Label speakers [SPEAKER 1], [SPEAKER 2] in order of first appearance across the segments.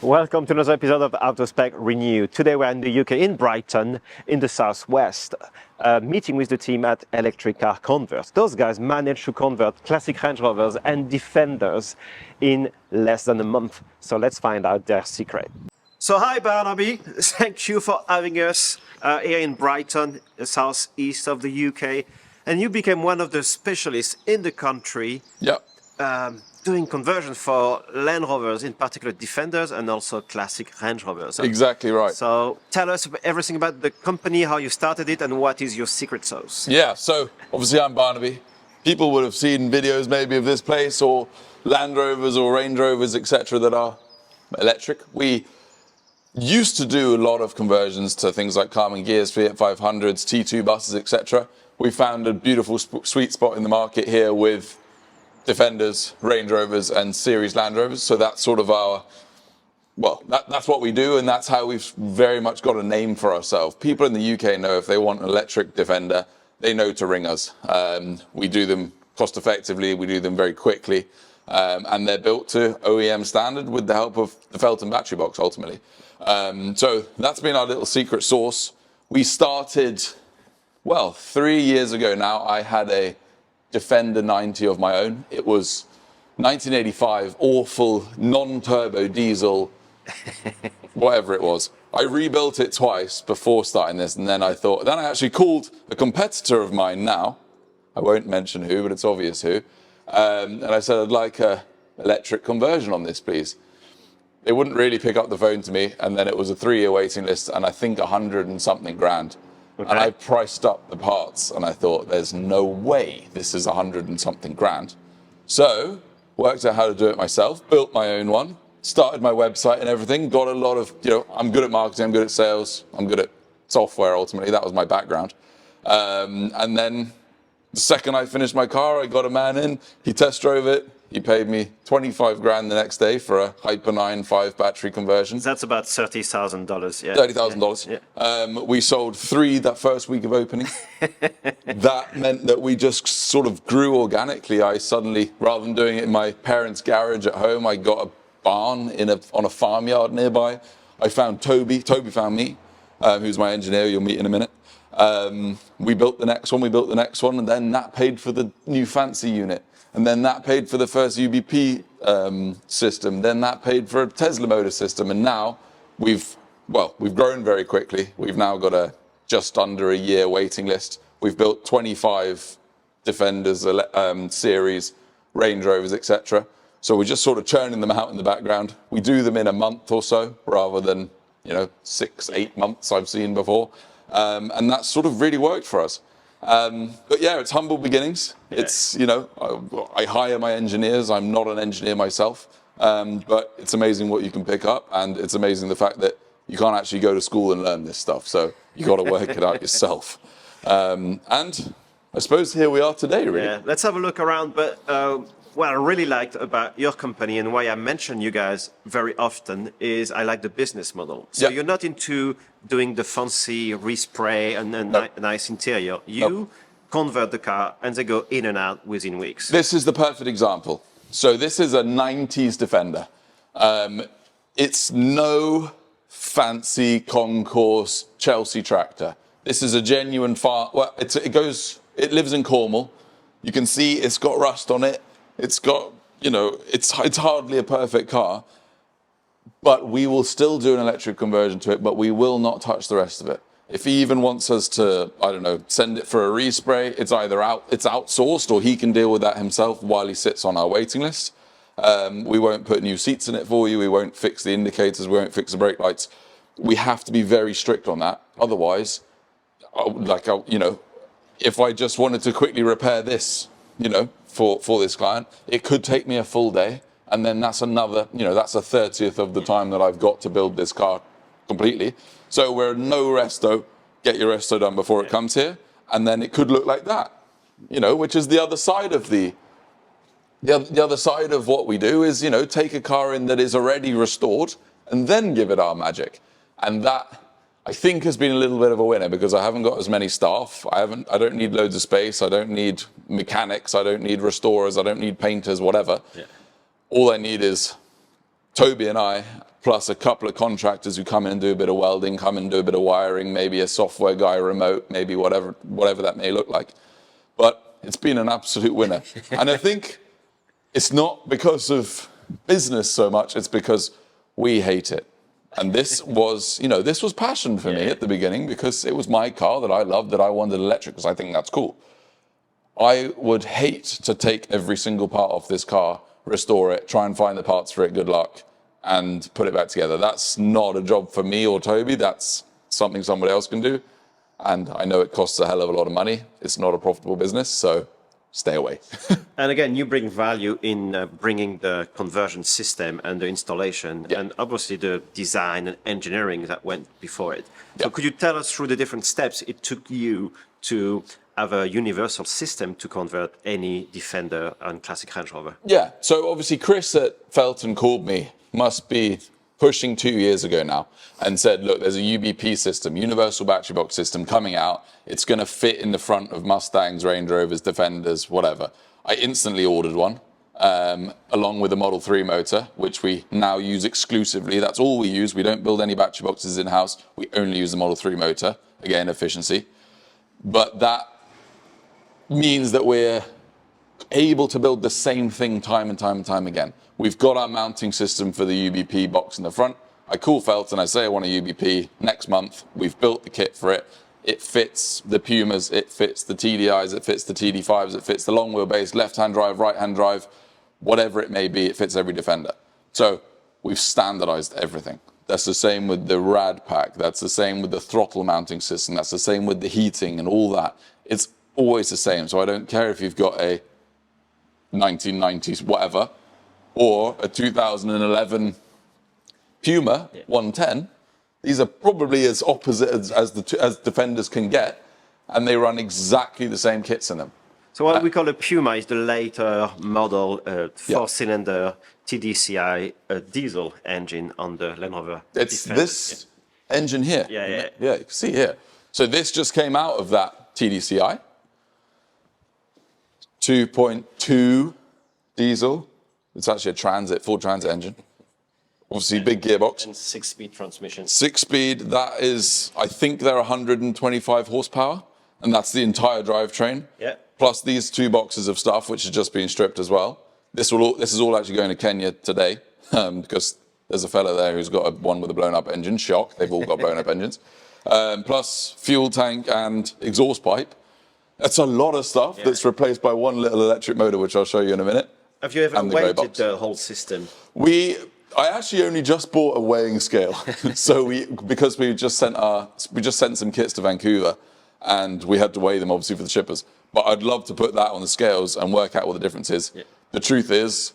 [SPEAKER 1] Welcome to another episode of Auto Spec Renew. Today we're in the UK, in Brighton, in the southwest, meeting with the team at Electric Car Convert. Those guys managed to convert classic Range Rovers and Defenders in less than a month. So let's find out their secret. So hi Barnaby, thank you for having us here in Brighton, southeast of the UK. And you became one of the specialists in the country.
[SPEAKER 2] Yep.
[SPEAKER 1] Doing conversions for Land Rovers, in particular Defenders, and also classic Range Rovers.
[SPEAKER 2] Exactly right.
[SPEAKER 1] So tell us everything about the company, how you started it, and what is your secret sauce.
[SPEAKER 2] Yeah, so obviously I'm Barnaby. People would have seen videos maybe of this place or Land Rovers or Range Rovers, etc. that are electric. We used to do a lot of conversions to things like Carman Gears, Fiat 500s, T2 buses, etc. We found a beautiful sweet spot in the market here with Defenders, Range Rovers, and Series Land Rovers. So that's sort of our, well, that's what we do, and that's how we've very much got a name for ourselves. People in the UK know if they want an electric Defender, they know to ring us. We do them cost effectively, we do them very quickly, and they're built to OEM standard with the help of the Fellten battery box, ultimately. So that's been our little secret sauce. We started, well, 3 years ago now. I had a Defender 90 of my own. It was 1985, awful, non-turbo diesel, whatever it was. I rebuilt it twice before starting this, and then I actually called a competitor of mine now, I won't mention who, but it's obvious who, and I said, I'd like a electric conversion on this, please. They wouldn't really pick up the phone to me, and then it was a 3-year waiting list, and I think 100 and something grand. Okay. And I priced up the parts, and I thought, there's no way this is 100 and something grand. So, worked out how to do it myself, built my own one, started my website and everything, got a lot of, I'm good at marketing, I'm good at sales, I'm good at software, ultimately. That was my background. And then the second I finished my car, I got a man in, he test drove it. He paid me 25 grand the next day for a Hyper 9 5 battery conversion.
[SPEAKER 1] That's about $30,000, yeah.
[SPEAKER 2] $30,000. Yeah. We sold 3 that first week of opening. That meant that we just sort of grew organically. I suddenly, rather than doing it in my parents' garage at home, I got a barn on a farmyard nearby. I found Toby found me, who's my engineer, you'll meet in a minute. We built the next one, and then that paid for the new fancy unit. And then that paid for the first UBP system. Then that paid for a Tesla motor system. And now we've grown very quickly. We've now got a just under a year waiting list. We've built 25 Defenders, Series, Range Rovers, etc. So we're just sort of churning them out in the background. We do them in a month or so, rather than 6-8 months I've seen before. And that's sort of really worked for us. But yeah, it's humble beginnings. Yeah. It's, I hire my engineers. I'm not an engineer myself, but it's amazing what you can pick up, and it's amazing the fact that you can't actually go to school and learn this stuff. So you got to work it out yourself. And I suppose here we are today, really.
[SPEAKER 1] Yeah, let's have a look around. But what I really liked about your company, and why I mention you guys very often, is I like the business model. So You're not into doing the fancy respray and a nice interior. You convert the car and they go in and out within weeks.
[SPEAKER 2] This is the perfect example. So this is a 90s Defender. It's no fancy concourse Chelsea tractor. This is a genuine it lives in Cornwall. You can see it's got rust on it. It's got, it's hardly a perfect car, but we will still do an electric conversion to it, but we will not touch the rest of it. If he even wants us to, send it for a respray, it's outsourced, or he can deal with that himself while he sits on our waiting list. We won't put new seats in it for you. We won't fix the indicators. We won't fix the brake lights. We have to be very strict on that. Otherwise, if I just wanted to quickly repair this, for this client, it could take me a full day, and then that's another, that's a 30th of the time that I've got to build this car completely. So we're no resto, get your resto done before it comes here, and then it could look like that, which is the other side of the other side of what we do is, take a car in that is already restored and then give it our magic. And that, I think, has been a little bit of a winner, because I haven't got as many staff. I don't need loads of space. I don't need mechanics. I don't need restorers. I don't need painters, whatever. Yeah. All I need is Toby and I, plus a couple of contractors who come in and do a bit of welding, come in and do a bit of wiring, maybe a software guy remote, maybe whatever that may look like. But it's been an absolute winner. And I think it's not because of business so much, it's because we hate it. And this was, this was passion for me at the beginning, because it was my car that I loved, that I wanted electric, because I think that's cool. I would hate to take every single part off this car, restore it, try and find the parts for it, good luck, and put it back together. That's not a job for me or Toby. That's something somebody else can do. And I know it costs a hell of a lot of money. It's not a profitable business, so stay away.
[SPEAKER 1] And again, you bring value in bringing the conversion system and the installation, and obviously the design and engineering that went before it. So could you tell us through the different steps it took you to have a universal system to convert any Defender and classic Range Rover?
[SPEAKER 2] Yeah, so obviously Chris at Fellten called me, must be pushing 2 years ago now, and said, look, there's a UBP system, Universal Battery Box System, coming out. It's going to fit in the front of Mustangs, Range Rovers, Defenders, whatever. I instantly ordered one, along with a Model 3 motor, which we now use exclusively. That's all we use. We don't build any battery boxes in-house. We only use the Model 3 motor. Again, efficiency. But that means that we're able to build the same thing time and time and time again. We've got our mounting system for the UBP box in the front. I call Fellten, I say I want a UBP next month. We've built the kit for it. It fits the Pumas, it fits the TDIs, it fits the TD5s, it fits the long wheelbase, left-hand drive, right-hand drive, whatever it may be, it fits every Defender. So we've standardized everything. That's the same with the rad pack. That's the same with the throttle mounting system. That's the same with the heating and all that. It's always the same. So I don't care if you've got a 1990s whatever or a 2011 Puma 110. These are probably as opposite as Defenders can get, and they run exactly the same kits in them.
[SPEAKER 1] So what we call a Puma is the later model four-cylinder TDCI diesel engine on the Land Rover.
[SPEAKER 2] It's
[SPEAKER 1] Defender.
[SPEAKER 2] this engine here.
[SPEAKER 1] Yeah.
[SPEAKER 2] Yeah, you can see here. So this just came out of that TDCI. 2.2 diesel. It's actually a full transit engine. Obviously, big gearbox.
[SPEAKER 1] And 6-speed transmission.
[SPEAKER 2] 6-speed, that is, I think they're 125 horsepower, and that's the entire drivetrain.
[SPEAKER 1] Yeah.
[SPEAKER 2] Plus these 2 boxes of stuff, which is just being stripped as well. This is all actually going to Kenya today, because there's a fella there who's got one with a blown-up engine. Shock, they've all got blown-up engines. Plus fuel tank and exhaust pipe. That's a lot of stuff that's replaced by one little electric motor, which I'll show you in a minute.
[SPEAKER 1] Have you ever weighted the whole system?
[SPEAKER 2] I actually only just bought a weighing scale. So because we just sent some kits to Vancouver, and we had to weigh them obviously for the shippers. But I'd love to put that on the scales and work out what the difference is. Yeah. The truth is,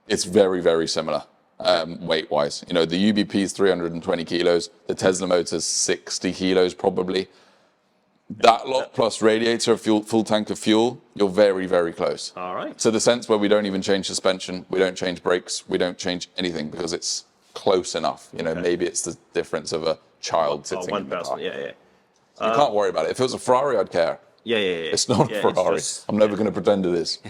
[SPEAKER 2] it's very, very similar weight-wise. The UBP is 320 kilos. The Tesla motor's 60 kilos probably. That lot plus radiator, full tank of fuel, you're very, very close.
[SPEAKER 1] All right.
[SPEAKER 2] To the sense where we don't even change suspension, we don't change brakes, we don't change anything because it's close enough. Maybe it's the difference of a child sitting in the car.
[SPEAKER 1] Yeah.
[SPEAKER 2] You can't worry about it. If it was a Ferrari, I'd care.
[SPEAKER 1] Yeah.
[SPEAKER 2] It's not a Ferrari. I'm never going to pretend it is.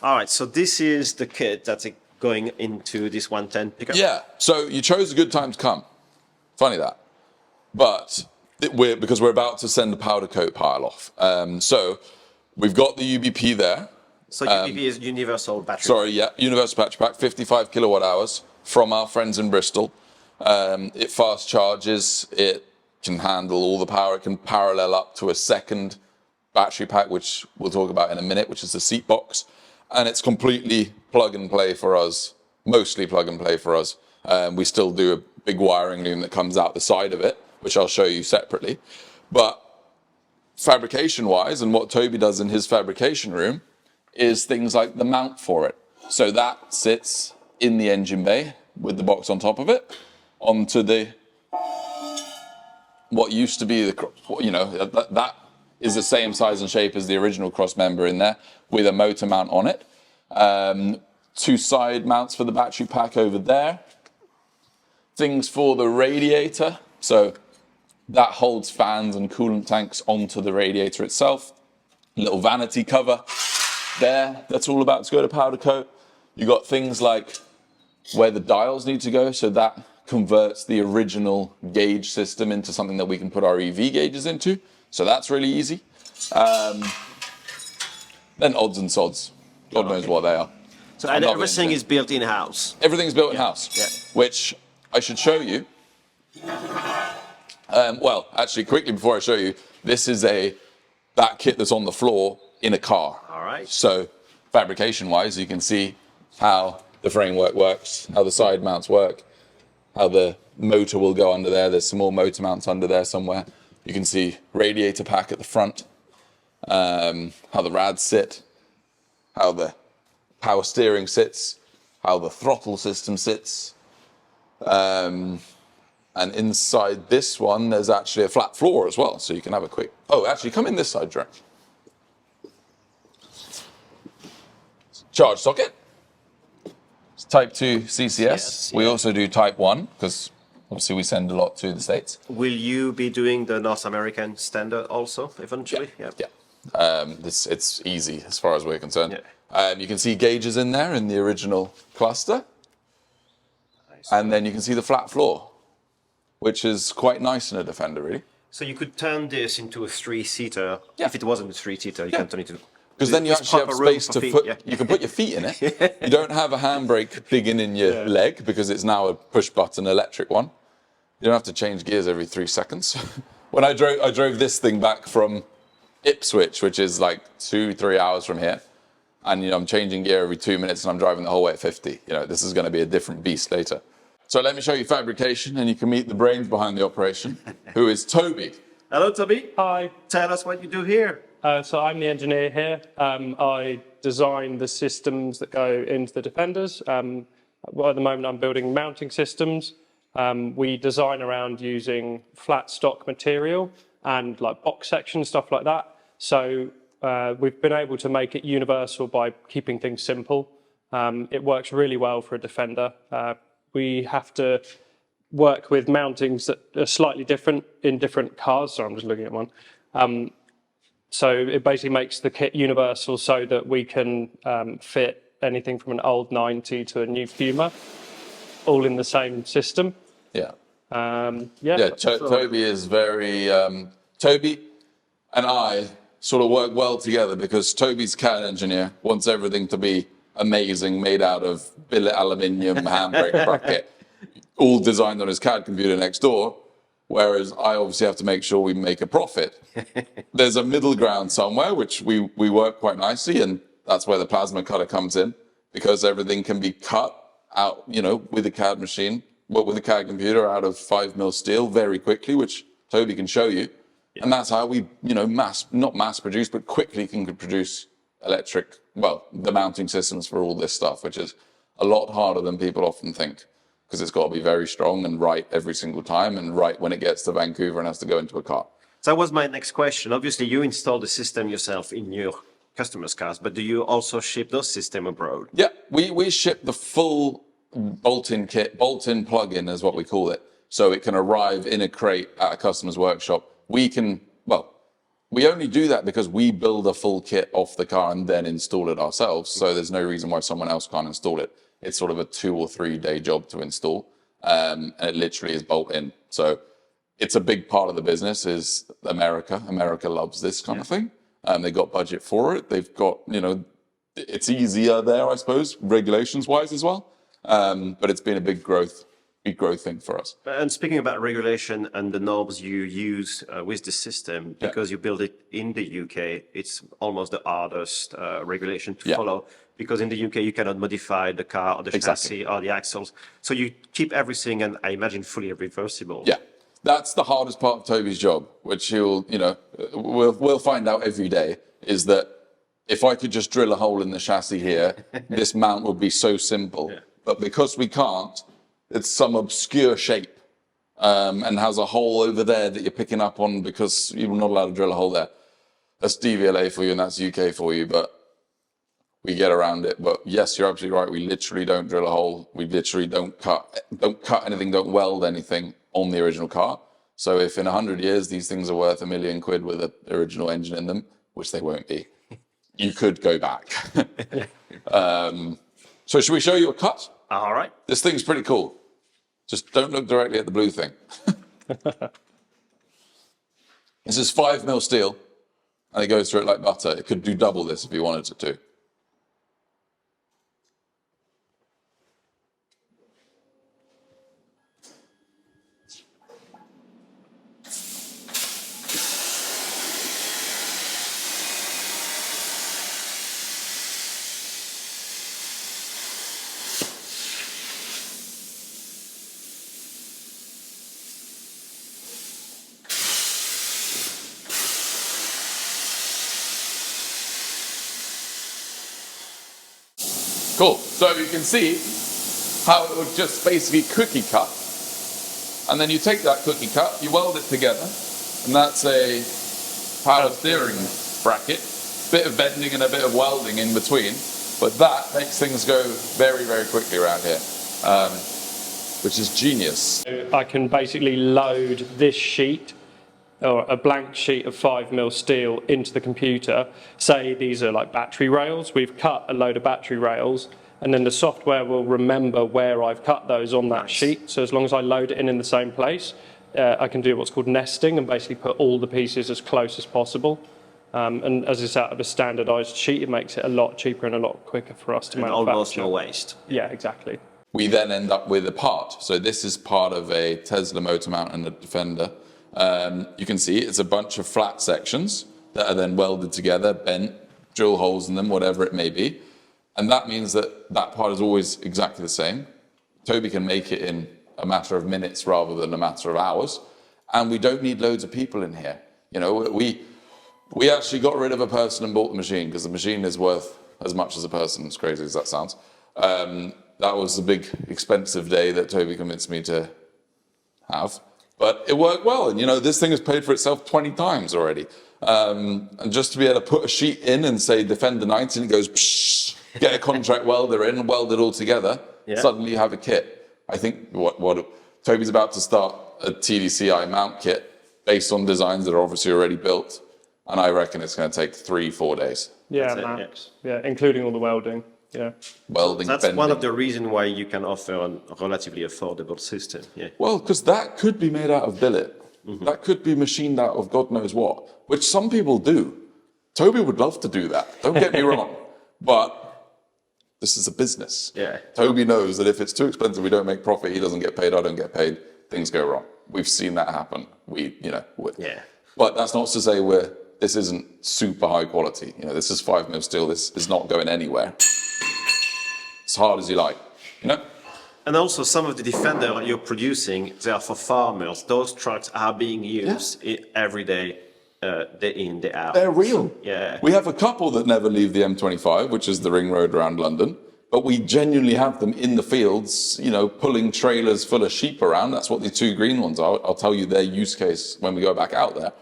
[SPEAKER 1] All right, so this is the kit that's going into this 110 pickup?
[SPEAKER 2] Yeah, so you chose a good time to come. Funny that. But because we're about to send the powder coat pile off. So we've got the UBP there.
[SPEAKER 1] So UBP is Universal Battery.
[SPEAKER 2] Universal Battery Pack, 55 kilowatt hours from our friends in Bristol. It fast charges, it can handle all the power, it can parallel up to a second battery pack, which we'll talk about in a minute, which is the seat box. And it's completely plug and play for us, mostly plug and play for us. We still do a big wiring loom that comes out the side of it, which I'll show you separately. But fabrication-wise, and what Toby does in his fabrication room, is things like the mount for it. So that sits in the engine bay with the box on top of it, onto what used to be that is the same size and shape as the original cross member in there, with a motor mount on it. 2 side mounts for the battery pack over there. Things for the radiator. So that holds fans and coolant tanks onto the radiator itself. Little vanity cover there. That's all about to go to powder coat. You got things like where the dials need to go. So that converts the original gauge system into something that we can put our EV gauges into. So that's really easy. Then odds and sods. God knows what they are.
[SPEAKER 1] So and everything is built in-house?
[SPEAKER 2] Everything's built in-house, which I should show you. Well, actually, quickly before I show you, this is that kit that's on the floor in a car.
[SPEAKER 1] All right.
[SPEAKER 2] So fabrication-wise, you can see how the framework works, how the side mounts work, how the motor will go under there. There's some more motor mounts under there somewhere. You can see radiator pack at the front, how the rads sit, how the power steering sits, how the throttle system sits. And inside this one, there's actually a flat floor as well. So you can have a quick... Oh, actually, come in this side, Jerome. Charge socket. It's Type 2 CCS. We also do Type 1, because obviously we send a lot to the States.
[SPEAKER 1] Will you be doing the North American standard also, eventually?
[SPEAKER 2] Yeah. It's easy as far as we're concerned. You can see gauges in there in the original cluster. Nice. And then you can see the flat floor, which is quite nice in a Defender, really. So
[SPEAKER 1] you could turn this into a three-seater. If it wasn't a three-seater, you can turn it into...
[SPEAKER 2] Because then you actually have space to put... You can put your feet in it. You don't have a handbrake digging in your leg, because it's now a push-button electric one. You don't have to change gears every 3 seconds. When I drove this thing back from Ipswich, which is like 2-3 hours from here, and I'm changing gear every 2 minutes, and I'm driving the whole way at 50. This is going to be a different beast later. So let me show you fabrication, and you can meet the brains behind the operation, who is Toby.
[SPEAKER 1] Hello, Toby.
[SPEAKER 3] Hi.
[SPEAKER 1] Tell us what you do here.
[SPEAKER 3] So I'm the engineer here. I design the systems that go into the Defenders. Well, at the moment, I'm building mounting systems. We design around using flat stock material and like box section, stuff like that. So we've been able to make it universal by keeping things simple. It works really well for a Defender. We have to work with mountings that are slightly different in different cars. So I'm just looking at one. So it basically makes the kit universal so that we can fit anything from an old 90 to a new Puma, all in the same system.
[SPEAKER 2] Toby is very... Toby and I sort of work well together, because Toby's CAD engineer wants everything to be amazing, made out of billet aluminium handbrake bracket, all designed on his CAD computer next door, whereas I obviously have to make sure we make a profit. There's a middle ground somewhere, which we work quite nicely, and that's where the plasma cutter comes in, because everything can be cut out, with a CAD machine, but with a CAD computer out of 5mm steel very quickly, which Toby can show you. And that's how we, not mass produce, but quickly can produce the mounting systems for all this stuff, which is a lot harder than people often think, because it's got to be very strong and right every single time, and right when it gets to Vancouver and has to go into a car.
[SPEAKER 1] So that was my next question. Obviously, you install the system yourself in your customers' cars, but do you also ship those systems abroad? Yeah,
[SPEAKER 2] we ship the full bolt-in kit, bolt-in plug-in is what we call it. So it can arrive in a crate at a customer's workshop. We only do that because we build a full kit off the car and then install it ourselves. So there's no reason why someone else can't install it. It's sort of a 2 or 3 day job to install. And it literally is bolt in. So it's a big part of the business is America. America loves this kind of thing. They've got budget for it. They've got, it's easier there, I suppose, regulations wise as well. But it's been a big growth thing for us.
[SPEAKER 1] And speaking about regulation and the norms you use with the system, because you build it in the UK, it's almost the hardest regulation to follow, because in the UK you cannot modify the car or the chassis or the axles. So you keep everything, and I imagine fully reversible.
[SPEAKER 2] Yeah, that's the hardest part of Toby's job, which we'll find out every day, is that if I could just drill a hole in the chassis here, this mount would be so simple. But because we can't, it's some obscure shape and has a hole over there that you're picking up on because you're not allowed to drill a hole there. That's DVLA for you and that's UK for you, but we get around it. But yes, you're absolutely right. We literally don't drill a hole. We literally don't cut anything, don't weld anything on the original car. So if in 100 years these things are worth £1 million with an original engine in them, which they won't be, you could go back. So should we show you a cut?
[SPEAKER 1] All right.
[SPEAKER 2] This thing's pretty cool. Just don't look directly at the blue thing. This is 5mm steel, and it goes through it like butter. It could do double this if you wanted it to. Cool. So you can see how it would just basically cookie cut. And then you take that cookie cut, you weld it together, and that's a power steering bracket. Bit of bending and a bit of welding in between, but that makes things go very, very quickly around here, which is genius.
[SPEAKER 3] I can basically load this sheet, or a blank sheet of 5mm steel, into the computer. Say these are like battery rails. We've cut a load of battery rails, and then the software will remember where I've cut those on that sheet. So as long as I load it in the same place, I can do what's called nesting and basically put all the pieces as close as possible. And as it's out of a standardized sheet, it makes it a lot cheaper and a lot quicker for us to manufacture.
[SPEAKER 1] Almost no waste.
[SPEAKER 3] Yeah, exactly.
[SPEAKER 2] We then end up with a part. So this is part of a Tesla motor mount and a Defender. You can see it's a bunch of flat sections that are then welded together, bent, drill holes in them, whatever it may be. And that means that that part is always exactly the same. Toby can make it in a matter of minutes rather than a matter of hours. And we don't need loads of people in here. You know, we actually got rid of a person and bought the machine because the machine is worth as much as a person, as crazy as that sounds. That was the big expensive day that Toby convinced me to have. But it worked well, and you know, this thing has paid for itself 20 times already. And just to be able to put a sheet in and say Defender 90, and it goes, psh, get a contract welder in and weld it all together, suddenly you have a kit. I think what Toby's about to start a TDCI mount kit based on designs that are obviously already built, and I reckon it's going to take 3-4 days.
[SPEAKER 3] Yeah, max. Yeah, including all the welding. Yeah.
[SPEAKER 2] Welding,
[SPEAKER 1] That's
[SPEAKER 2] bending.
[SPEAKER 1] one of the reasons why you can offer a relatively affordable system. Yeah.
[SPEAKER 2] Well, because that could be made out of billet. Mm-hmm. That could be machined out of God knows what, which some people do. Toby would love to do that. Don't get me wrong. But this is a business.
[SPEAKER 1] Yeah.
[SPEAKER 2] Toby knows that if it's too expensive, we don't make profit. He doesn't get paid. I don't get paid. Things go wrong. We've seen that happen.
[SPEAKER 1] Yeah.
[SPEAKER 2] But that's not to say this isn't super high quality. You know, this is 5mm steel. This is not going anywhere. As hard as you like, you know?
[SPEAKER 1] And also some of the Defender you're producing, they are for farmers. Those trucks are being used every day, day in, day out.
[SPEAKER 2] They're real.
[SPEAKER 1] Yeah.
[SPEAKER 2] We have a couple that never leave the M25, which is the ring road around London. But we genuinely have them in the fields, you know, pulling trailers full of sheep around. That's what the two green ones are. I'll tell you their use case when we go back out there.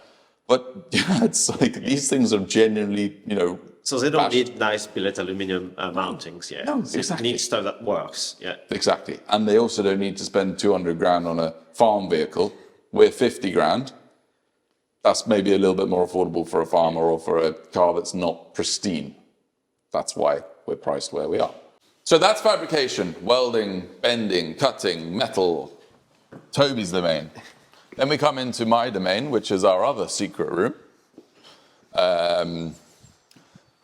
[SPEAKER 2] But yeah, it's like these things are genuinely, you know.
[SPEAKER 1] So they don't need nice billet aluminum mountings, yeah.
[SPEAKER 2] No,
[SPEAKER 1] They
[SPEAKER 2] exactly.
[SPEAKER 1] need stuff that works, yeah.
[SPEAKER 2] Exactly. And they also don't need to spend 200 grand on a farm vehicle. We're 50 grand. That's maybe a little bit more affordable for a farmer or for a car that's not pristine. That's why we're priced where we are. So that's fabrication, welding, bending, cutting, metal. Toby's domain. Then we come into my domain, which is our other secret room.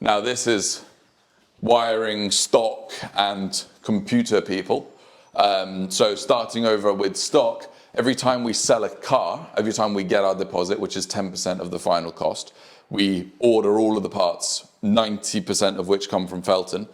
[SPEAKER 2] Now this is wiring, stock, and computer people. So starting over with stock, every time we sell a car, every time we get our deposit, which is 10% of the final cost, we order all of the parts, 90% of which come from Fellten.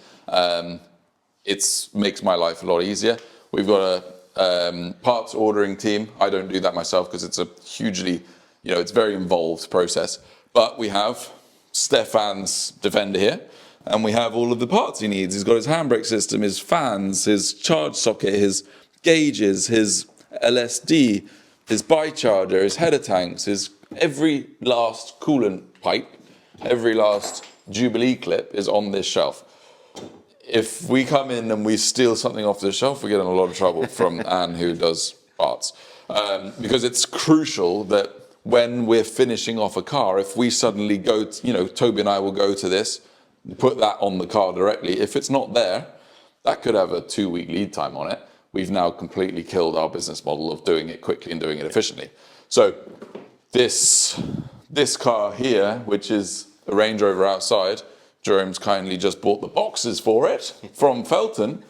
[SPEAKER 2] It makes my life a lot easier. We've got a parts ordering team. I don't do that myself because it's a hugely, you know, it's a very involved process. But we have Stefan's Defender here, and we have all of the parts he needs. He's got his handbrake system, his fans, his charge socket, his gauges, his LSD, his bicharger, his header tanks, his every last coolant pipe, every last Jubilee clip is on this shelf. If we come in and we steal something off the shelf, we get in a lot of trouble from Anne, who does parts. Because it's crucial that when we're finishing off a car, if we suddenly go, to, you know, Toby and I will go to this, put that on the car directly. If it's not there, that could have a 2-week lead time on it. We've now completely killed our business model of doing it quickly and doing it efficiently. So this car here, which is a Range Rover outside, Jerome's kindly just bought the boxes for it from Fellten.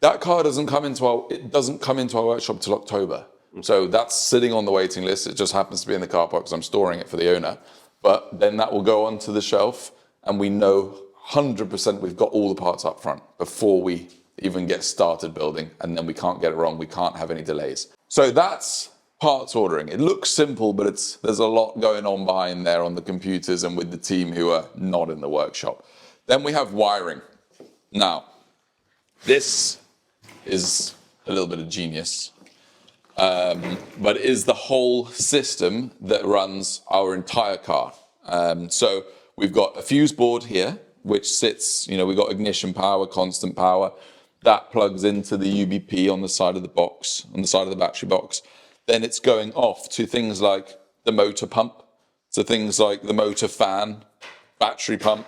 [SPEAKER 2] That car doesn't come into our workshop till October. So that's sitting on the waiting list. It just happens to be in the car park because I'm storing it for the owner. But then that will go onto the shelf, and we know 100% we've got all the parts up front before we even get started building, and then we can't get it wrong. We can't have any delays. So that's parts ordering. It looks simple, but there's a lot going on behind there on the computers and with the team who are not in the workshop. Then we have wiring. Now, this is a little bit of genius, but it is the whole system that runs our entire car. So we've got a fuse board here, which sits, we've got ignition power, constant power. That plugs into the UBP on the side of the box, on the side of the battery box. Then it's going off to things like the motor pump, so things like the motor fan, battery pump,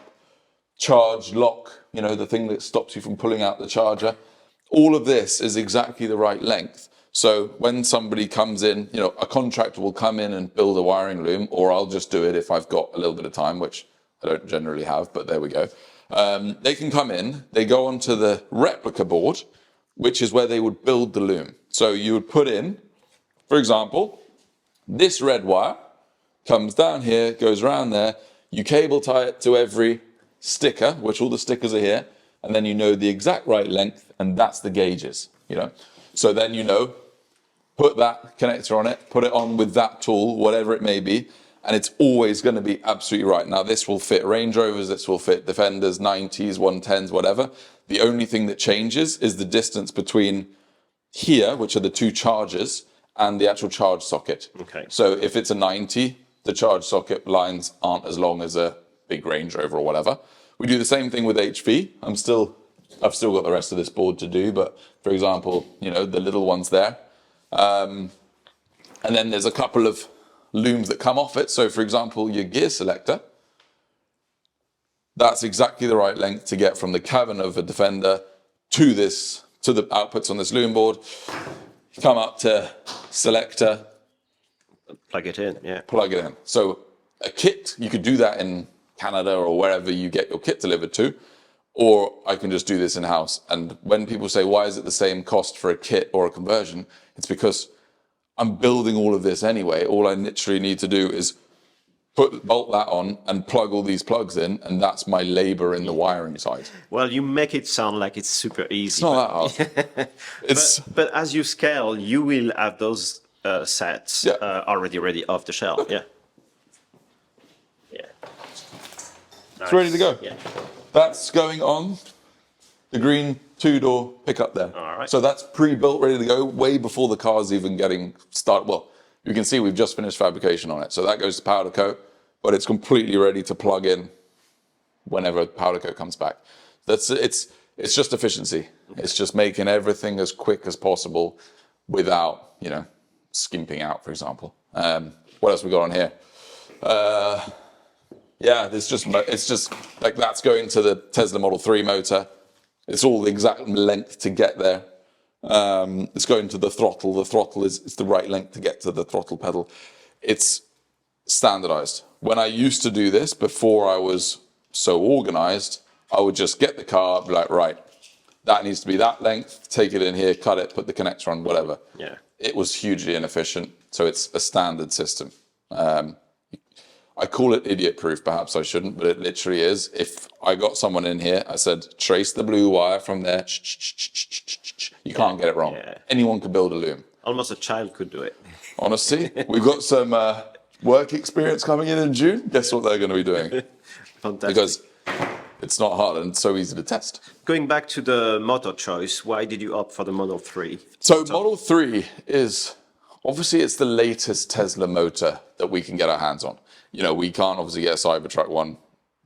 [SPEAKER 2] charge lock, the thing that stops you from pulling out the charger. All of this is exactly the right length. So when somebody comes in, a contractor will come in and build a wiring loom, or I'll just do it if I've got a little bit of time, which I don't generally have, but there we go. They can come in, they go onto the replica board, which is where they would build the loom. So you would put in, for example, this red wire comes down here, goes around there, you cable tie it to every sticker, which all the stickers are here, and then you know the exact right length, and that's the gauges, So then put that connector on it, put it on with that tool, whatever it may be, and it's always going to be absolutely right. Now, this will fit Range Rovers, this will fit Defenders, 90s, 110s, whatever. The only thing that changes is the distance between here, which are the two chargers, and the actual charge socket.
[SPEAKER 1] Okay.
[SPEAKER 2] So if it's a 90, the charge socket lines aren't as long as a big Range Rover or whatever. We do the same thing with HV. I've still got the rest of this board to do, but for example, the little ones there. And then there's a couple of looms that come off it. So for example, your gear selector, that's exactly the right length to get from the cabin of a Defender to the outputs on this loom board. You come up to selector.
[SPEAKER 1] Plug it in, yeah.
[SPEAKER 2] Plug it in. So a kit, you could do that in Canada or wherever you get your kit delivered to, or I can just do this in-house. And when people say, why is it the same cost for a kit or a conversion? It's because I'm building all of this anyway. All I literally need to do is bolt that on and plug all these plugs in, and that's my labor in the wiring side.
[SPEAKER 1] Well, you make it sound like it's super easy.
[SPEAKER 2] It's not that hard.
[SPEAKER 1] But as you scale, you will have those sets already ready off the shelf.
[SPEAKER 2] Okay.
[SPEAKER 1] Yeah. Yeah.
[SPEAKER 2] It's ready to go.
[SPEAKER 1] Yeah.
[SPEAKER 2] That's going on the green 2-door pickup there.
[SPEAKER 1] All right.
[SPEAKER 2] So that's pre-built, ready to go, way before the car's even getting started. Well, you can see we've just finished fabrication on it. So that goes to powder coat, but it's completely ready to plug in whenever powder coat comes back. It's just efficiency. Okay. It's just making everything as quick as possible without, skimping out, for example. What else we got on here? It's just like that's going to the Tesla Model 3 motor. It's all the exact length to get there. It's going to the throttle. The throttle is the right length to get to the throttle pedal. It's standardized. When I used to do this, before I was so organized, I would just get the car, be like, right, that needs to be that length, take it in here, cut it, put the connector on, whatever.
[SPEAKER 1] Yeah.
[SPEAKER 2] It was hugely inefficient. So it's a standard system. I call it idiot-proof, perhaps I shouldn't, but it literally is. If I got someone in here, I said, trace the blue wire from there, you can't get it wrong. Yeah. Anyone could build a loom.
[SPEAKER 1] Almost a child could do it.
[SPEAKER 2] Honestly, we've got some work experience coming in June. Guess what they're going to be doing?
[SPEAKER 1] Fantastic.
[SPEAKER 2] Because it's not hard and so easy to test.
[SPEAKER 1] Going back to the motor choice, why did you opt for the Model 3?
[SPEAKER 2] So Model 3 is, obviously it's the latest Tesla motor that we can get our hands on. We can't obviously get a Cybertruck one.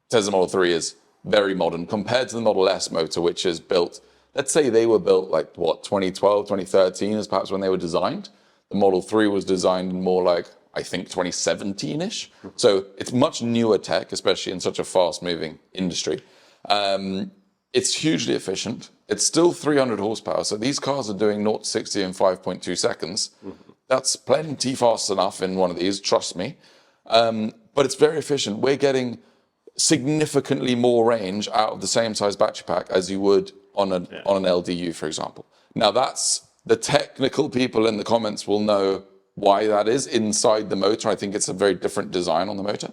[SPEAKER 2] Tesla Model 3 is very modern compared to the Model S motor, which is built, let's say they were built 2012, 2013 is perhaps when they were designed. The Model 3 was designed more like, I think, 2017-ish. So it's much newer tech, especially in such a fast-moving industry. It's hugely efficient. It's still 300 horsepower. So these cars are doing 0 to 60 in 5.2 seconds. That's plenty fast enough in one of these, trust me. But it's very efficient. We're getting significantly more range out of the same size battery pack as you would on an LDU, for example. Now, that's the technical people in the comments will know why that is inside the motor. I think it's a very different design on the motor.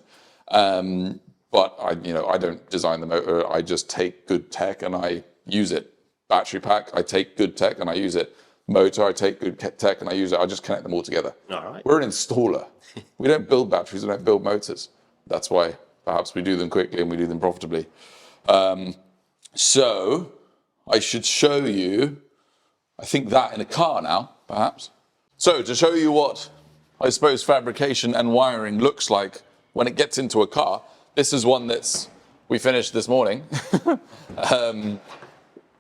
[SPEAKER 2] But I don't design the motor. I just take good tech and I use it. Battery pack, I take good tech and I use it. Motor, I take good tech and I use it. I just connect them all together.
[SPEAKER 1] All right.
[SPEAKER 2] We're an installer. We don't build batteries. We don't build motors. That's why perhaps we do them quickly and we do them profitably. So I should show you, I think, that in a car now, perhaps. So to show you what I suppose fabrication and wiring looks like when it gets into a car, this is one we finished this morning,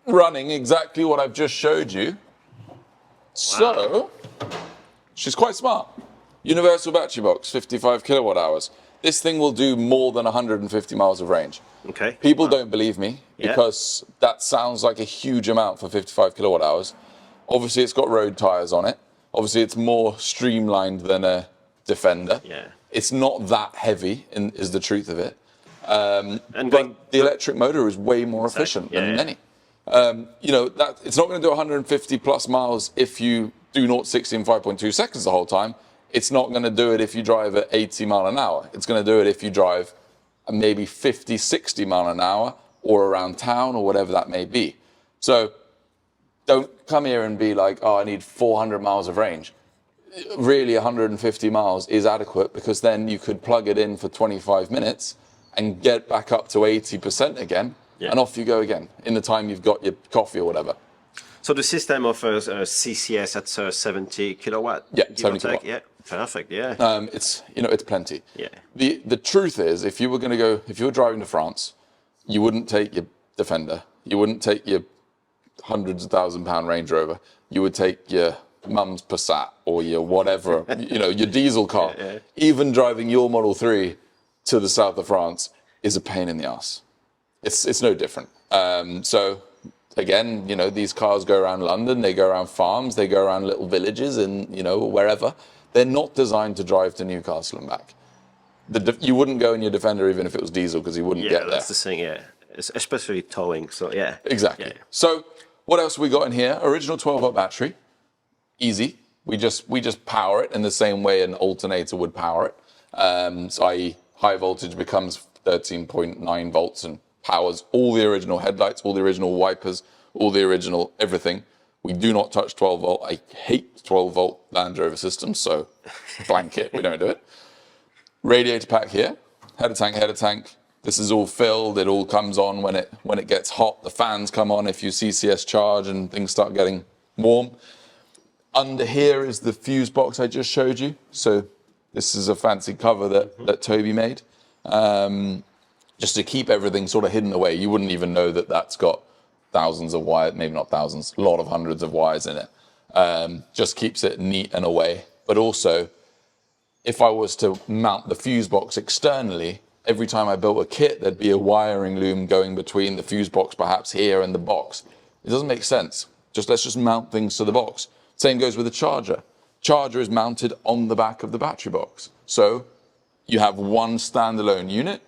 [SPEAKER 2] running exactly what I've just showed you. So, she's quite smart. Universal battery box, 55 kilowatt hours. This thing will do more than 150 miles of range.
[SPEAKER 1] Okay.
[SPEAKER 2] People don't believe me because that sounds like a huge amount for 55 kilowatt hours. Obviously, it's got road tires on it. Obviously, it's more streamlined than a Defender.
[SPEAKER 1] Yeah.
[SPEAKER 2] It's not that heavy, is the truth of it. But the electric motor is way more efficient than many. It's not going to do 150 plus miles if you do 0 to 60 in 5.2 seconds the whole time. It's not going to do it if you drive at 80 mile an hour. It's going to do it if you drive maybe 50, 60 mile an hour or around town or whatever that may be. So don't come here and be like, oh, I need 400 miles of range. Really, 150 miles is adequate because then you could plug it in for 25 minutes and get back up to 80% again. Yeah. And off you go again in the time you've got your coffee or whatever.
[SPEAKER 1] So the system offers CCS at 70 kilowatt.
[SPEAKER 2] Yeah, 70 kilowatt.
[SPEAKER 1] Yeah, perfect. Yeah.
[SPEAKER 2] It's plenty.
[SPEAKER 1] Yeah.
[SPEAKER 2] The truth is, if you were driving to France, you wouldn't take your Defender. You wouldn't take your hundreds of £1,000 Range Rover. You would take your mum's Passat or your whatever, your diesel car. Yeah. Even driving your Model 3 to the south of France is a pain in the ass. It's no different. So again, these cars go around London, they go around farms, they go around little villages and, wherever. They're not designed to drive to Newcastle and back. You wouldn't go in your Defender even if it was diesel because you wouldn't get there.
[SPEAKER 1] Yeah, that's the thing, yeah. Especially towing, so yeah.
[SPEAKER 2] Exactly.
[SPEAKER 1] Yeah.
[SPEAKER 2] So what else we got in here? Original 12-volt battery. Easy. We just power it in the same way an alternator would power it. So i.e. high voltage becomes 13.9 volts and powers all the original headlights, all the original wipers, all the original everything. We do not touch 12 volt. I hate 12 volt Land Rover systems, so blanket, we don't do it. Radiator pack here, header tank. This is all filled. It all comes on when it gets hot. The fans come on if you CCS charge and things start getting warm. Under here is the fuse box I just showed you. So this is a fancy cover that Toby made. Just to keep everything sort of hidden away. You wouldn't even know that that's got thousands of wires, maybe not thousands, a lot of hundreds of wires in it. Just keeps it neat and away. But also, if I was to mount the fuse box externally, every time I built a kit, there'd be a wiring loom going between the fuse box perhaps here and the box. It doesn't make sense. Let's just mount things to the box. Same goes with the charger. Charger is mounted on the back of the battery box. So you have one standalone unit,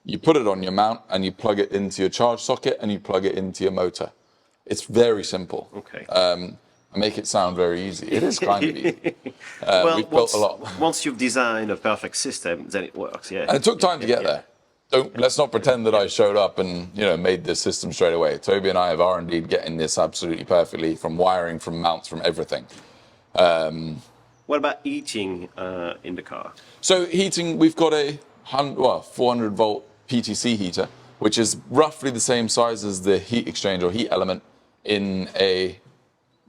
[SPEAKER 2] you put it on your mount and you plug it into your charge socket and you plug it into your motor. It's very simple.
[SPEAKER 1] Okay.
[SPEAKER 2] I make it sound very easy. It is kind of easy. We've built a lot.
[SPEAKER 1] Once you've designed a perfect system, then it works, yeah.
[SPEAKER 2] And it took time to get there. Let's not pretend that I showed up and made this system straight away. Toby and I have R&D'd getting this absolutely perfectly, from wiring, from mounts, from everything.
[SPEAKER 1] What about heating in the car?
[SPEAKER 2] So heating, we've got a 400 volt PTC heater, which is roughly the same size as the heat exchange or heat element in the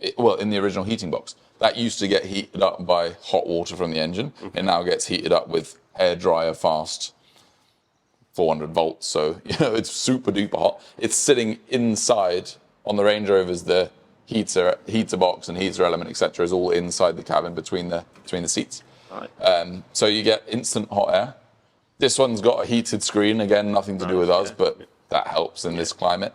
[SPEAKER 2] original heating box. That used to get heated up by hot water from the engine. It now gets heated up with hairdryer fast 400 volts. So, it's super duper hot. It's sitting inside on the Range Rovers, the heater box and heater element, etc., is all inside the cabin between the seats. Right. So you get instant hot air. This one's got a heated screen. Again, nothing to do with us, but that helps in this climate.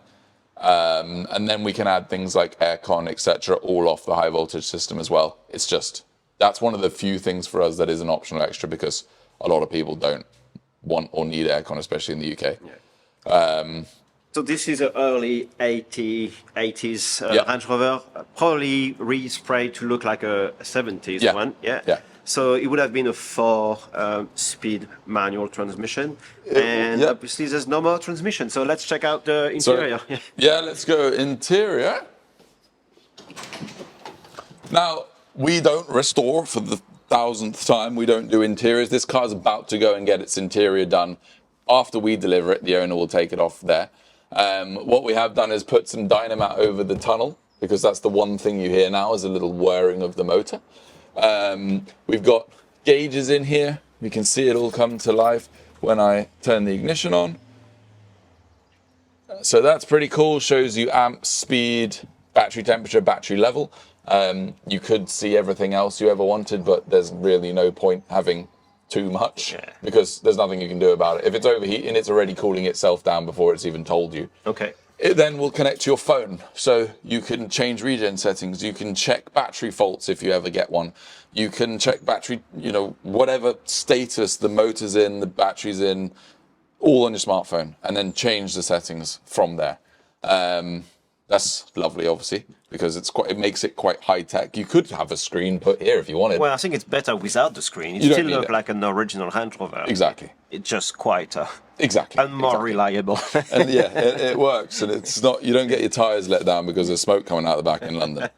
[SPEAKER 2] And then we can add things like aircon, etc., all off the high voltage system as well. It's just, that's one of the few things for us that is an optional extra, because a lot of people don't want or need aircon, especially in the UK.
[SPEAKER 1] Yeah. So this is an early 80s Range Rover, probably re-sprayed to look like a 70s one. Yeah. So it would have been a 4-speed manual transmission, and obviously there's no more transmission. So let's check out the interior.
[SPEAKER 2] So, let's go interior. Now, we don't restore for the 1000th time. We don't do interiors. This car's about to go and get its interior done. After we deliver it, the owner will take it off there. What we have done is put some Dynamat over the tunnel, because that's the one thing you hear now is a little whirring of the motor. We've got gauges in here. You can see it all come to life when I turn the ignition on. So that's pretty cool. Shows you amp, speed, battery temperature, battery level. You could see everything else you ever wanted, but there's really no point having too much, because there's nothing you can do about it. If it's overheating, it's already cooling itself down before it's even told you.
[SPEAKER 1] Okay.
[SPEAKER 2] It then will connect to your phone, so you can change regen settings. You can check battery faults if you ever get one. You can check battery, whatever status the motor's in, the battery's in, all on your smartphone, and then change the settings from there. That's lovely, obviously, because it makes it quite high tech. You could have a screen put here if you wanted.
[SPEAKER 1] Well, I think it's better without the screen. It still looks like an original Range Rover.
[SPEAKER 2] Exactly.
[SPEAKER 1] It's just quite
[SPEAKER 2] and
[SPEAKER 1] more reliable.
[SPEAKER 2] And it works, and it's not. You don't get your tires let down because there's smoke coming out the back in London.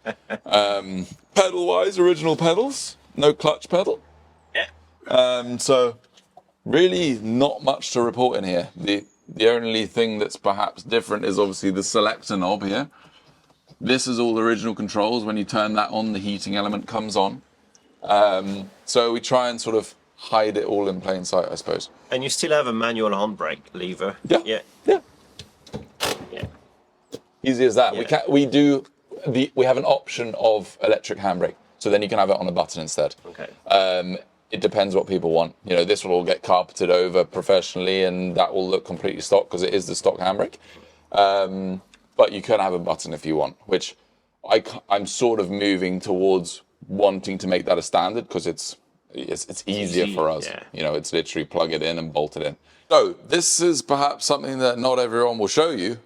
[SPEAKER 2] Pedal-wise, original pedals, no clutch pedal.
[SPEAKER 1] Yeah.
[SPEAKER 2] So really not much to report in here. The only thing that's perhaps different is obviously the selector knob here. This is all original controls. When you turn that on, the heating element comes on. So we try and sort of hide it all in plain sight, I suppose.
[SPEAKER 1] And you still have a manual handbrake lever.
[SPEAKER 2] Yeah. Easy as that.
[SPEAKER 1] Yeah.
[SPEAKER 2] We have an option of electric handbrake, so then you can have it on a button instead.
[SPEAKER 1] Okay.
[SPEAKER 2] It depends what people want. This will all get carpeted over professionally, and that will look completely stock because it is the stock handbrake. But you can have a button if you want, which I'm sort of moving towards wanting to make that a standard, because it's easier for us.
[SPEAKER 1] Yeah.
[SPEAKER 2] It's literally plug it in and bolt it in. So this is perhaps something that not everyone will show you.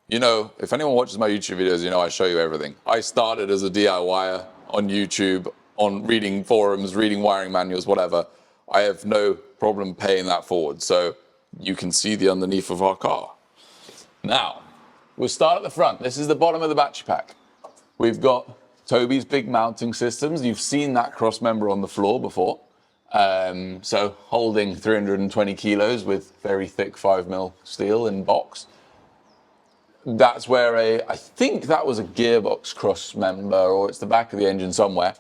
[SPEAKER 2] If anyone watches my YouTube videos, I show you everything. I started as a DIYer on YouTube, on reading forums, reading wiring manuals, whatever. I have no problem paying that forward. So you can see the underneath of our car. Now, we'll start at the front. This is the bottom of the battery pack. We've got Toby's big mounting systems. You've seen that cross member on the floor before. So holding 320 kilos with very thick 5mm steel in box. That's where I think that was a gearbox cross member, or it's the back of the engine somewhere.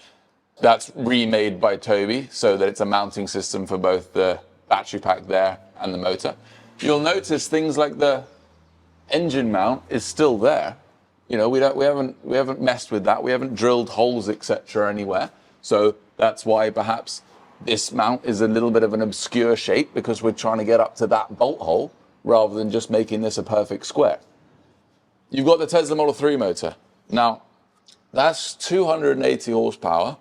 [SPEAKER 2] That's remade by Toby so that it's a mounting system for both the battery pack there and the motor. You'll notice things like the engine mount is still there. We haven't messed with that. We haven't drilled holes, etc. anywhere. So that's why perhaps this mount is a little bit of an obscure shape, because we're trying to get up to that bolt hole rather than just making this a perfect square. You've got the Tesla Model 3 motor. Now, that's 280 horsepower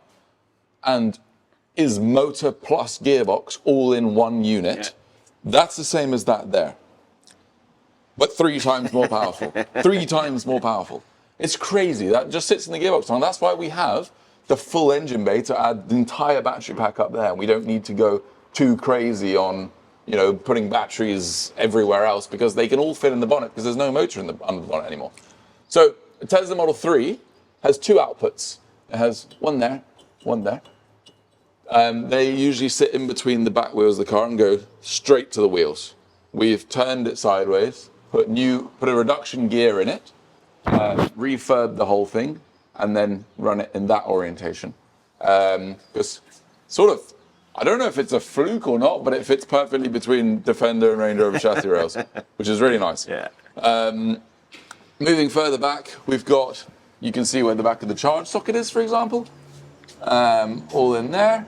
[SPEAKER 2] and is motor plus gearbox all in one unit. Yeah. That's the same as that there, but 3 times more powerful. 3 times more powerful. It's crazy. That just sits in the gearbox tunnel. That's why we have the full engine bay to add the entire battery pack up there. We don't need to go too crazy on putting batteries everywhere else, because they can all fit in the bonnet, because there's no motor under the bonnet anymore. So the Tesla Model 3 has 2 outputs. It has one there, one there. They usually sit in between the back wheels of the car and go straight to the wheels. We've turned it sideways, put a reduction gear in it, refurb the whole thing, and then run it in that orientation. Because I don't know if it's a fluke or not, but it fits perfectly between Defender and Range Rover chassis rails, which is really nice.
[SPEAKER 1] Yeah.
[SPEAKER 2] Moving further back, you can see where the back of the charge socket is, for example. All in there.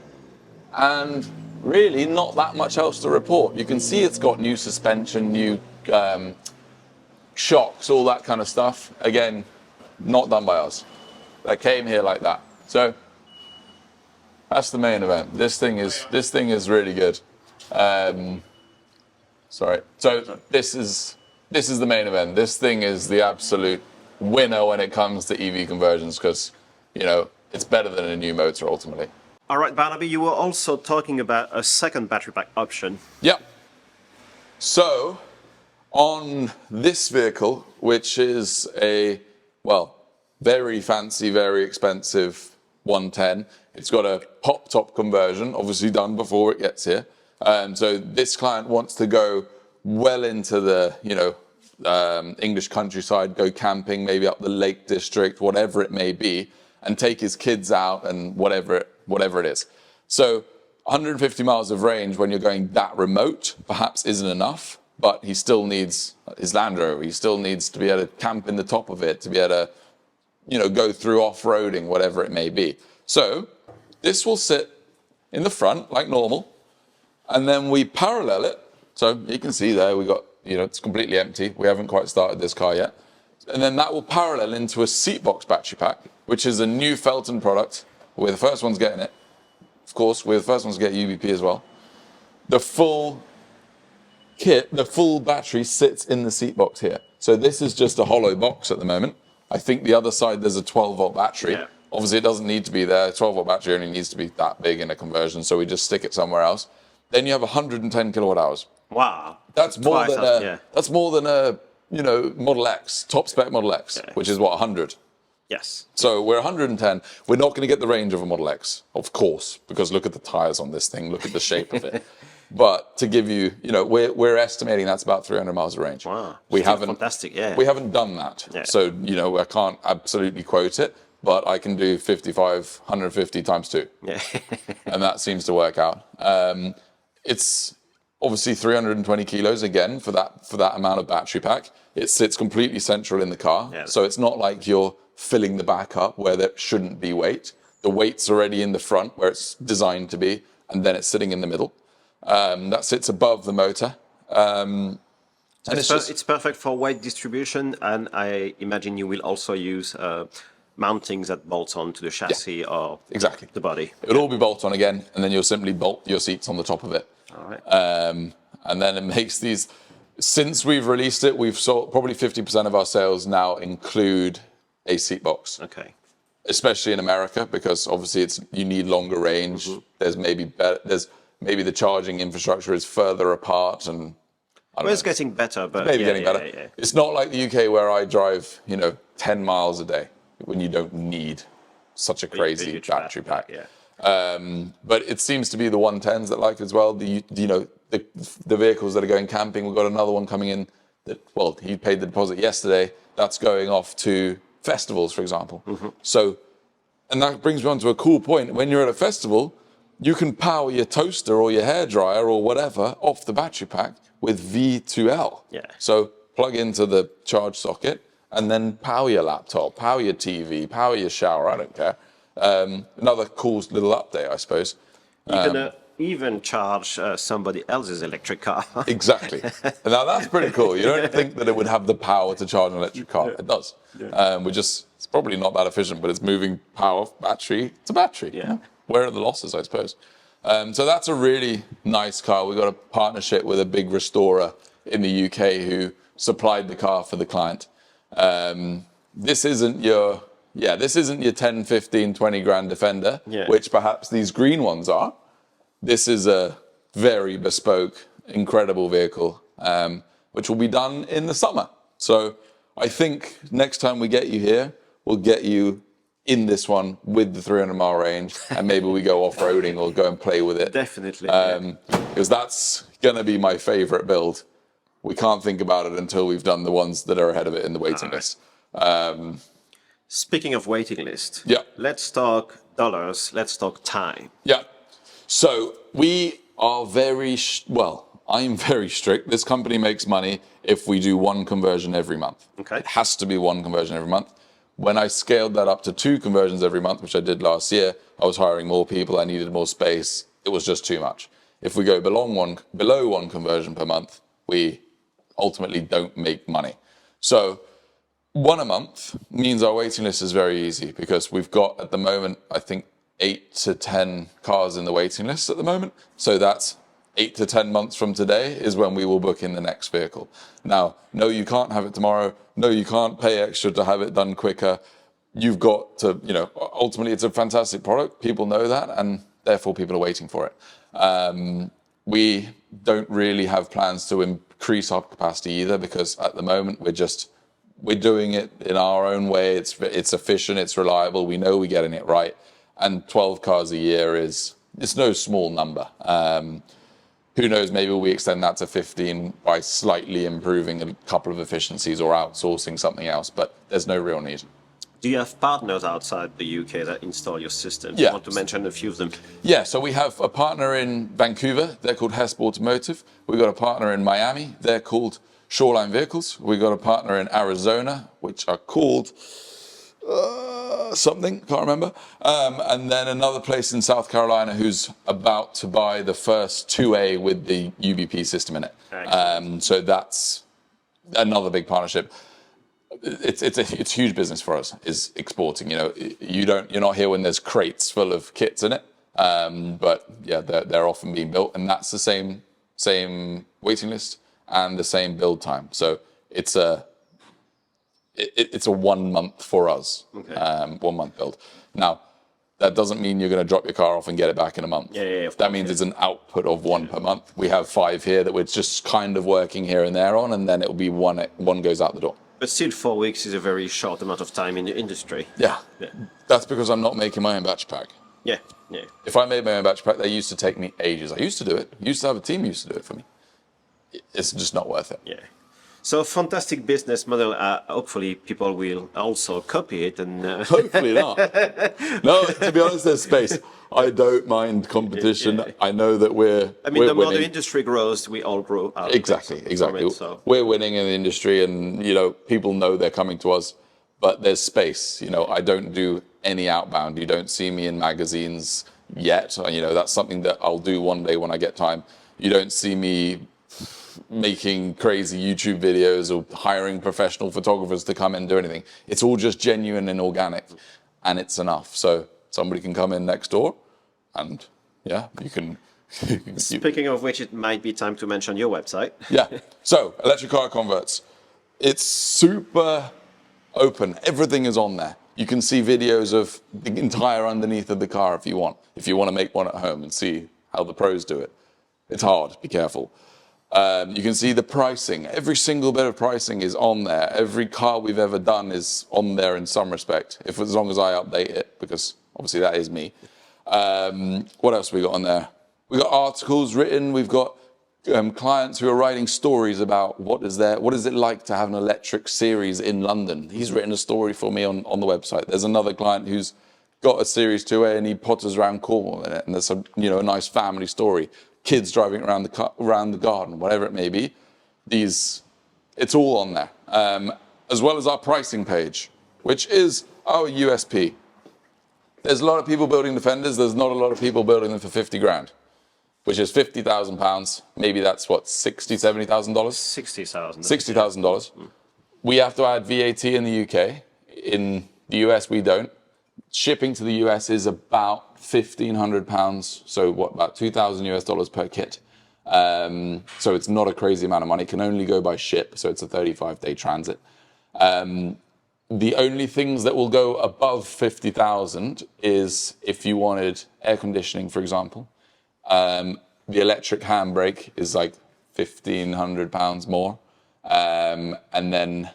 [SPEAKER 2] And really not that much else to report. You can see it's got new suspension, new shocks, all that kind of stuff. Again, not done by us. That came here like that. So that's the main event. This thing is really good. Sorry. So this is the main event. This thing is the absolute winner when it comes to EV conversions because, you know, it's better than a new motor ultimately.
[SPEAKER 1] All right, Barnaby, you were also talking about a second battery pack option.
[SPEAKER 2] Yep. So on this vehicle, which is a, well, very fancy, very expensive 110, it's got a pop top conversion, obviously done before it gets here. So this client wants to go well into the, you know, English countryside, go camping, maybe up the Lake District, whatever it may be, and take his kids out and whatever it is. So 150 miles of range when you're going that remote perhaps isn't enough, but he still needs his Land Rover. He still needs to be able to camp in the top of it, to be able to, you know, go through off-roading, whatever it may be. So this will sit in the front like normal, and then we parallel it. So you can see there we got, you know, it's completely empty. We haven't quite started this car yet. And then that will parallel into a seat box battery pack, which is a new Fellten product. We're the first ones getting it. Of course, we're the first ones to get UBP as well. The full kit, the full battery sits in the seat box here. So this is just a hollow box at the moment. I think the other side there's a 12-volt battery. Yeah. Obviously, it doesn't need to be there. 12-volt battery only needs to be that big in a conversion, so we just stick it somewhere else. Then you have 110 kilowatt hours.
[SPEAKER 1] Wow.
[SPEAKER 2] That's more than a you know, Model X, top spec Model X, which is what, 100?
[SPEAKER 1] Yes.
[SPEAKER 2] So we're 110. We're not going to get the range of a Model X, of course, because look at the tires on this thing, look at the shape of it. But to give you, you know, we're estimating that's about 300 miles of range.
[SPEAKER 1] Wow.
[SPEAKER 2] We haven't,
[SPEAKER 1] fantastic, yeah.
[SPEAKER 2] We haven't done that. Yeah. So, you know, I can't absolutely quote it, but I can do 55, 150 times 2. Yeah. And that seems to work out. It's obviously 320 kilos again for that amount of battery pack. It sits completely central in the car. Yeah. So it's not like you're filling the back up where there shouldn't be weight. The weight's already in the front where it's designed to be, and then it's sitting in the middle. That sits above the motor. And
[SPEAKER 1] it's perfect for weight distribution, and I imagine you will also use mountings that bolt on to the chassis or the body.
[SPEAKER 2] It'll all be bolt on again, and then you'll simply bolt your seats on the top of it.
[SPEAKER 1] All right.
[SPEAKER 2] And then it makes these, since we've released it, we've sold probably 50% of our sales now include a seat box.
[SPEAKER 1] Okay.
[SPEAKER 2] Especially in America, because obviously you need longer range. Mm-hmm. There's maybe the charging infrastructure is further apart, and
[SPEAKER 1] it's getting better, but
[SPEAKER 2] maybe getting better. Yeah. It's not like the UK where I drive, 10 miles a day when you don't need such a crazy battery pack. Yeah. But it seems to be the 110s that like as well. The vehicles that are going camping. We've got another one coming in that, well, he paid the deposit yesterday. That's going off to festivals, for example. Mm-hmm. So, and that brings me on to a cool point. When you're at a festival, you can power your toaster or your hairdryer or whatever off the battery pack with V2L. Yeah. So plug into the charge socket and then power your laptop, power your TV, power your shower, I don't care. Another cool little update, I suppose.
[SPEAKER 1] Even charge somebody else's electric car.
[SPEAKER 2] Exactly. Now that's pretty cool. You don't think that it would have the power to charge an electric car. Yeah. It does. Yeah. It's probably not that efficient, but it's moving power battery to battery. Yeah. Where are the losses, I suppose? So that's a really nice car. We've got a partnership with a big restorer in the UK who supplied the car for the client. This isn't your 10, 15, 20 grand Defender, which perhaps these green ones are. This is a very bespoke, incredible vehicle, which will be done in the summer. So I think next time we get you here, we'll get you in this one with the 300-mile range, and maybe we go off-roading or go and play with it.
[SPEAKER 1] Definitely.
[SPEAKER 2] Because that's going to be my favorite build. We can't think about it until we've done the ones that are ahead of it in the waiting list.
[SPEAKER 1] Speaking of waiting list, let's talk dollars, let's talk time.
[SPEAKER 2] Yeah. So we are I'm very strict. This company makes money if we do one conversion every month. Okay. It has to be one conversion every month. When I scaled that up to 2 conversions every month, which I did last year, I was hiring more people. I needed more space. It was just too much. If we go below one conversion per month, we ultimately don't make money. So one a month means our waiting list is very easy because we've got at the moment, I think, 8 to 10 cars in the waiting list at the moment. So that's 8 to 10 months from today is when we will book in the next vehicle. Now, no, you can't have it tomorrow. No, you can't pay extra to have it done quicker. You've got to, ultimately it's a fantastic product. People know that, and therefore people are waiting for it. We don't really have plans to increase our capacity either, because at the moment we're doing it in our own way. It's efficient, it's reliable. We know we're getting it right. And 12 cars a year it's no small number. Who knows, maybe we extend that to 15 by slightly improving a couple of efficiencies or outsourcing something else, but there's no real need.
[SPEAKER 1] Do you have partners outside the UK that install your system?
[SPEAKER 2] Yeah.
[SPEAKER 1] I want to mention a few of them.
[SPEAKER 2] Yeah, so we have a partner in Vancouver. They're called Hesp Automotive. We've got a partner in Miami. They're called Shoreline Vehicles. We've got a partner in Arizona, which are called something, can't remember. And then another place in South Carolina who's about to buy the first 2A with the UBP system in it. So that's another big partnership. It's huge business for us, is exporting. You're not here when there's crates full of kits in it. But yeah, they're often being built, and that's the same waiting list and the same build time. So it's a 1 month for us. Okay. 1 month build. Now, that doesn't mean you're going to drop your car off and get it back in a month. That means it's an output of 1 per month. We have 5 here that we're just kind of working here and there on, and then it'll be one goes out the door.
[SPEAKER 1] But still, 4 weeks is a very short amount of time in the industry.
[SPEAKER 2] Yeah. That's because I'm not making my own batch pack.
[SPEAKER 1] Yeah.
[SPEAKER 2] If I made my own batch pack, they used to take me ages. I used to do it. I used to have a team used to do it for me. It's just not worth it.
[SPEAKER 1] Yeah. So fantastic business model. Hopefully people will also copy it. And
[SPEAKER 2] hopefully not. No, to be honest, there's space. I don't mind competition. Yeah. I know that we're
[SPEAKER 1] the more the industry grows, we all grow out.
[SPEAKER 2] Exactly.
[SPEAKER 1] It, so.
[SPEAKER 2] We're winning in the industry, and people know they're coming to us. But there's space. I don't do any outbound. You don't see me in magazines yet. That's something that I'll do one day when I get time. You don't see me making crazy YouTube videos or hiring professional photographers to come and do anything. It's all just genuine and organic, and it's enough. So somebody can come in next door, and yeah, you can.
[SPEAKER 1] Speaking of which, it might be time to mention your website.
[SPEAKER 2] Yeah. So electric car converts. It's super open. Everything is on there. You can see videos of the entire underneath of the car if you want. If you want to make one at home and see how the pros do it. It's hard. Be careful. You can see the pricing. Every single bit of pricing is on there. Every car we've ever done is on there in some respect, as long as I update it, because obviously that is me. What else have we got on there? We've got articles written. We've got clients who are writing stories about what is it like to have an electric series in London. He's written a story for me on the website. There's another client who's got a Series 2A and he potters around Cornwall in it, and there's a nice family story. Kids driving around the garden, whatever it may be. It's all on there, as well as our pricing page, which is our USP. There's a lot of people building Defenders. There's not a lot of people building them for 50 grand, which is £50,000. Maybe that's what, $70,000?
[SPEAKER 1] $60,000.
[SPEAKER 2] $60,000. We have to add VAT in the UK. In the US, we don't. Shipping to the US is about £1,500, so about $2,000 per kit. So it's not a crazy amount of money. It can only go by ship, so it's a 35-day transit. The only things that will go above 50,000 is if you wanted air conditioning, for example. The electric handbrake is like £1,500 more, and then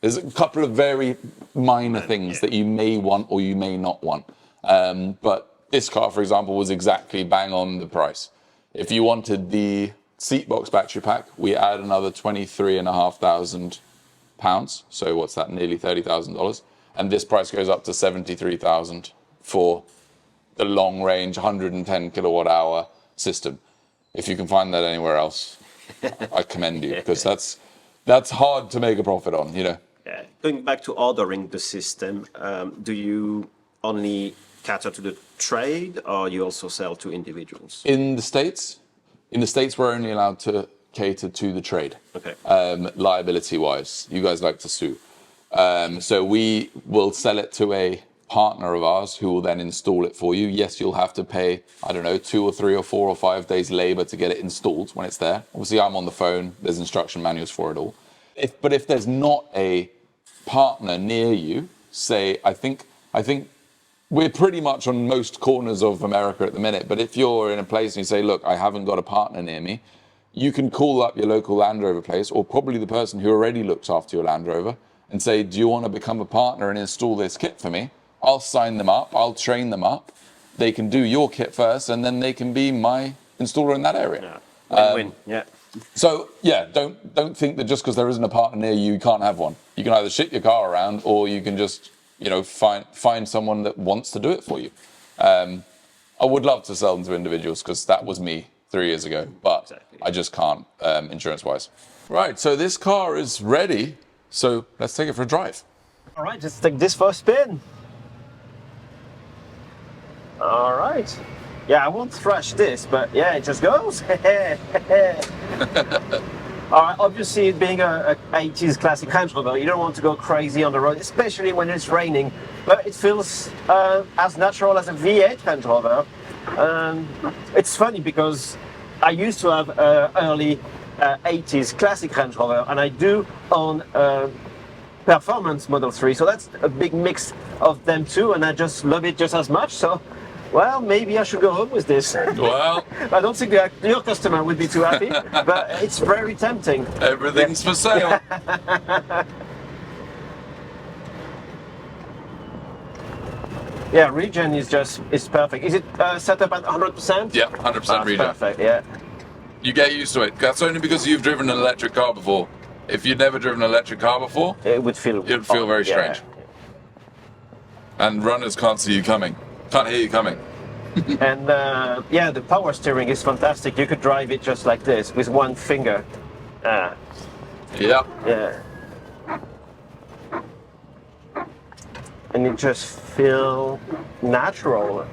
[SPEAKER 2] there's a couple of very minor things that you may want or you may not want. But this car, for example, was exactly bang on the price. If you wanted the seat box battery pack, we add another £23,500. So what's that? Nearly $30,000. And this price goes up to $73,000 for the long range 110 kilowatt hour system. If you can find that anywhere else, I commend you, because that's hard to make a profit on, Yeah.
[SPEAKER 1] Going back to ordering the system, do you only cater to the trade, or you also sell to individuals?
[SPEAKER 2] In the States, we're only allowed to cater to the trade.
[SPEAKER 1] Okay.
[SPEAKER 2] Liability-wise, you guys like to sue. So we will sell it to a partner of ours who will then install it for you. Yes, you'll have to pay, I don't know, 2 or 3 or 4 or 5 days labor to get it installed when it's there. Obviously, I'm on the phone. There's instruction manuals for it all. But if there's not a partner near you, say, I think we're pretty much on most corners of America at the minute, but if you're in a place and you say, look, I haven't got a partner near me, you can call up your local Land Rover place, or probably the person who already looks after your Land Rover, and say, do you want to become a partner and install this kit for me? I'll sign them up, I'll train them up. They can do your kit first, and then they can be my installer in that area.
[SPEAKER 1] Yeah. Win-win, yeah.
[SPEAKER 2] So yeah, don't think that just because there isn't a partner near you, you can't have one. You can either ship your car around, or you can just, you know, find someone that wants to do it for you. I would love to sell them to individuals because that was me 3 years ago, but exactly. I just can't insurance-wise. Right, so this car is ready. So let's take it for a drive.
[SPEAKER 1] All right, let's take this for a spin. All right. Yeah, I won't thrash this, but yeah, it just goes. All right, obviously, being a 80s classic Range Rover, you don't want to go crazy on the road, especially when it's raining. But it feels as natural as a V8 Range Rover. It's funny because I used to have early 80s classic Range Rover, and I do own performance Model 3, so that's a big mix of them too, and I just love it just as much. So, well, maybe I should go home with this.
[SPEAKER 2] Well,
[SPEAKER 1] I don't think your customer would be too happy, but it's very tempting.
[SPEAKER 2] Everything's for sale.
[SPEAKER 1] Yeah, regen is perfect. Is it set up at 100%?
[SPEAKER 2] Yeah, 100% regen.
[SPEAKER 1] Perfect, yeah.
[SPEAKER 2] You get used to it. That's only because you've driven an electric car before. If you'd never driven an electric car before,
[SPEAKER 1] it would feel
[SPEAKER 2] very strange.
[SPEAKER 1] Yeah.
[SPEAKER 2] And runners can't see you coming. Can't hear you coming.
[SPEAKER 1] And yeah, the power steering is fantastic. You could drive it just like this with one finger.
[SPEAKER 2] Yeah.
[SPEAKER 1] Yeah. And it just feels natural.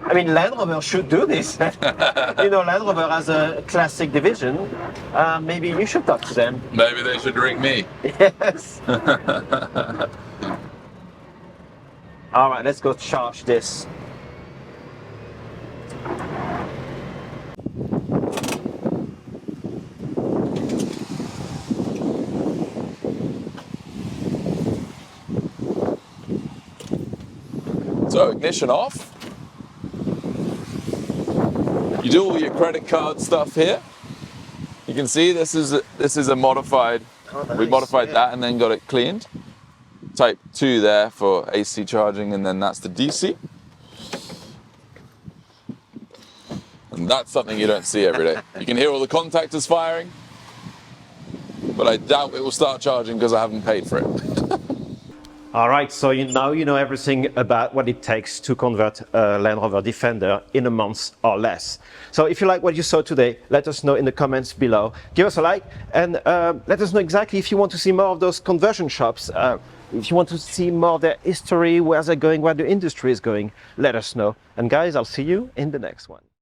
[SPEAKER 1] I mean, Land Rover should do this. You know, Land Rover has a classic division. Maybe you should talk to them.
[SPEAKER 2] Maybe they should ring me.
[SPEAKER 1] Yes. All right, let's go charge this.
[SPEAKER 2] So ignition off. You do all your credit card stuff here. You can see this is a modified.
[SPEAKER 1] Oh, nice.
[SPEAKER 2] We modified that and then got it cleaned. Type 2 there for AC charging, and then that's the DC. And that's something you don't see every day. You can hear all the contactors firing, but I doubt it will start charging because I haven't paid for it.
[SPEAKER 1] All right, so now you know everything about what it takes to convert a Land Rover Defender in a month or less. So if you like what you saw today, let us know in the comments below. Give us a like, and let us know exactly if you want to see more of those conversion shops. If you want to see more of their history, where they're going, where the industry is going, let us know. And guys, I'll see you in the next one.